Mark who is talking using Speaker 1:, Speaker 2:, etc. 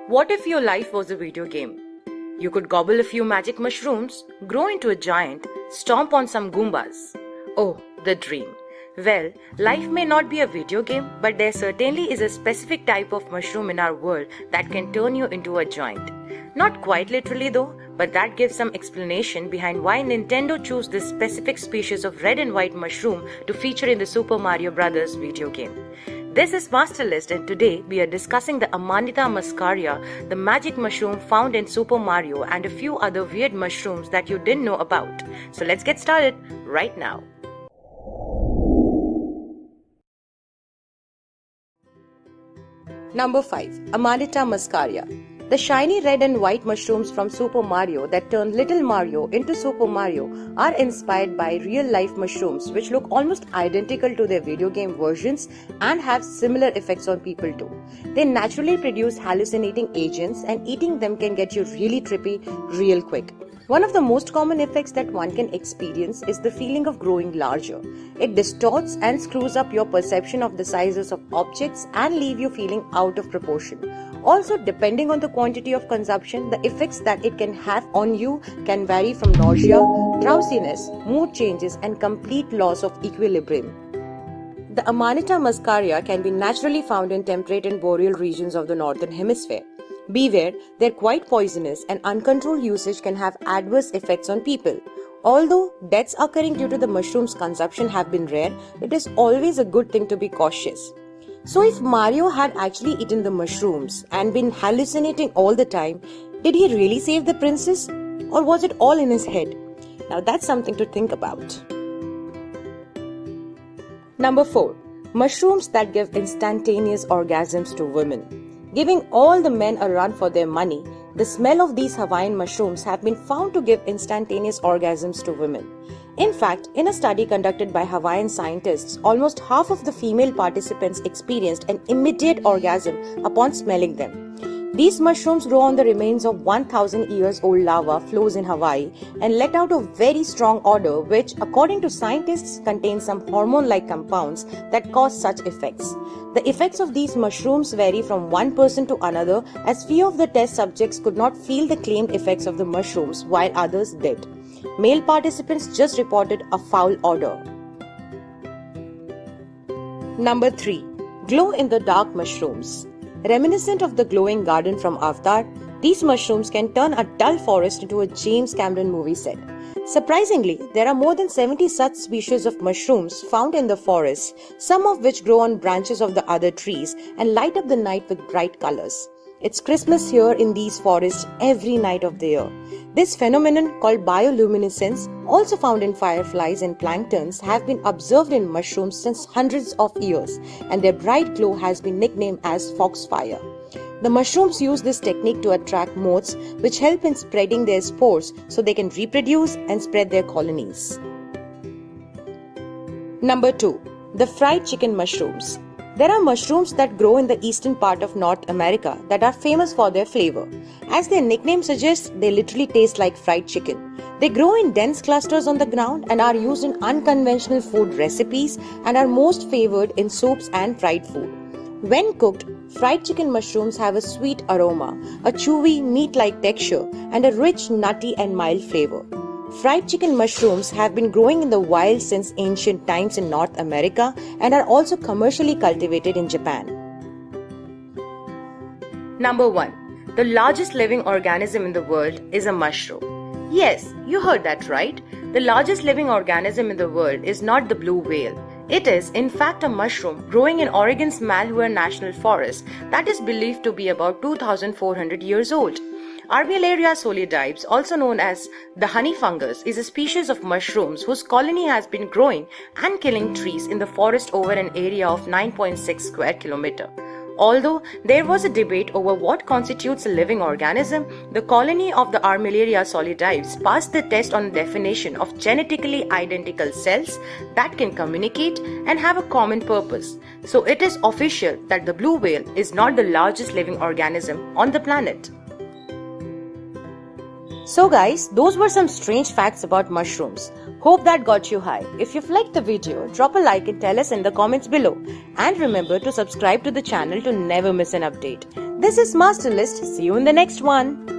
Speaker 1: What if your life was a video game? You could gobble a few magic mushrooms, grow into a giant, stomp on some Goombas. Oh, the dream. Well, life may not be a video game, but there certainly is a specific type of mushroom in our world that can turn you into a giant. Not quite literally though, but that gives some explanation behind why Nintendo chose this specific species of red and white mushroom to feature in the Super Mario Bros. Video game. This is Master List, and today we are discussing the Amanita Muscaria, the magic mushroom found in Super Mario, and a few other weird mushrooms that you didn't know about. So let's get started right now. Number 5. Amanita Muscaria. The shiny red and white mushrooms from Super Mario that turn Little Mario into Super Mario are inspired by real-life mushrooms which look almost identical to their video game versions and have similar effects on people too. They naturally produce hallucinating agents, and eating them can get you really trippy real quick. One of the most common effects that one can experience is the feeling of growing larger. It distorts and screws up your perception of the sizes of objects and leave you feeling out of proportion. Also, depending on the quantity of consumption, the effects that it can have on you can vary from nausea, drowsiness, mood changes, and complete loss of equilibrium. The Amanita Muscaria can be naturally found in temperate and boreal regions of the northern hemisphere. Beware, they're quite poisonous, and uncontrolled usage can have adverse effects on people. Although deaths occurring due to the mushroom's consumption have been rare, it is always a good thing to be cautious. So if Mario had actually eaten the mushrooms and been hallucinating all the time, did he really save the princess? Or was it all in his head? Now that's something to think about. Number 4. Mushrooms that give instantaneous orgasms to women. Giving all the men a run for their money, the smell of these Hawaiian mushrooms have been found to give instantaneous orgasms to women. In fact, in a study conducted by Hawaiian scientists, almost half of the female participants experienced an immediate orgasm upon smelling them. These mushrooms grow on the remains of 1,000 years old lava flows in Hawaii and let out a very strong odor which, according to scientists, contains some hormone-like compounds that cause such effects. The effects of these mushrooms vary from one person to another, as few of the test subjects could not feel the claimed effects of the mushrooms while others did. Male participants just reported a foul odor. Number 3. Glow-in-the-dark mushrooms. Reminiscent of the glowing garden from Avatar, these mushrooms can turn a dull forest into a James Cameron movie set. Surprisingly, there are more than 70 such species of mushrooms found in the forest, some of which grow on branches of the other trees and light up the night with bright colors. It's Christmas here in these forests every night of the year. This phenomenon, called bioluminescence, also found in fireflies and planktons, have been observed in mushrooms since hundreds of years, and their bright glow has been nicknamed as foxfire. The mushrooms use this technique to attract moths, which help in spreading their spores so they can reproduce and spread their colonies. Number 2. The fried chicken mushrooms. There are mushrooms that grow in the eastern part of North America that are famous for their flavor. As their nickname suggests, they literally taste like fried chicken. They grow in dense clusters on the ground and are used in unconventional food recipes and are most favored in soups and fried food. When cooked, fried chicken mushrooms have a sweet aroma, a chewy meat-like texture, and a rich, nutty and mild flavor. Fried chicken mushrooms have been growing in the wild since ancient times in North America and are also commercially cultivated in Japan. Number 1. The largest living organism in the world is a mushroom. Yes, you heard that right. The largest living organism in the world is not the blue whale. It is, in fact, a mushroom growing in Oregon's Malheur National Forest that is believed to be about 2,400 years old. Armillaria Solidipes, also known as the honey fungus, is a species of mushrooms whose colony has been growing and killing trees in the forest over an area of 9.6 square kilometer. Although there was a debate over what constitutes a living organism, the colony of the Armillaria Solidipes passed the test on the definition of genetically identical cells that can communicate and have a common purpose. So it is official that the blue whale is not the largest living organism on the planet. So guys, those were some strange facts about mushrooms. Hope that got you high. If you've liked the video, drop a like and tell us in the comments below. And remember to subscribe to the channel to never miss an update. This is Master List. See you in the next one.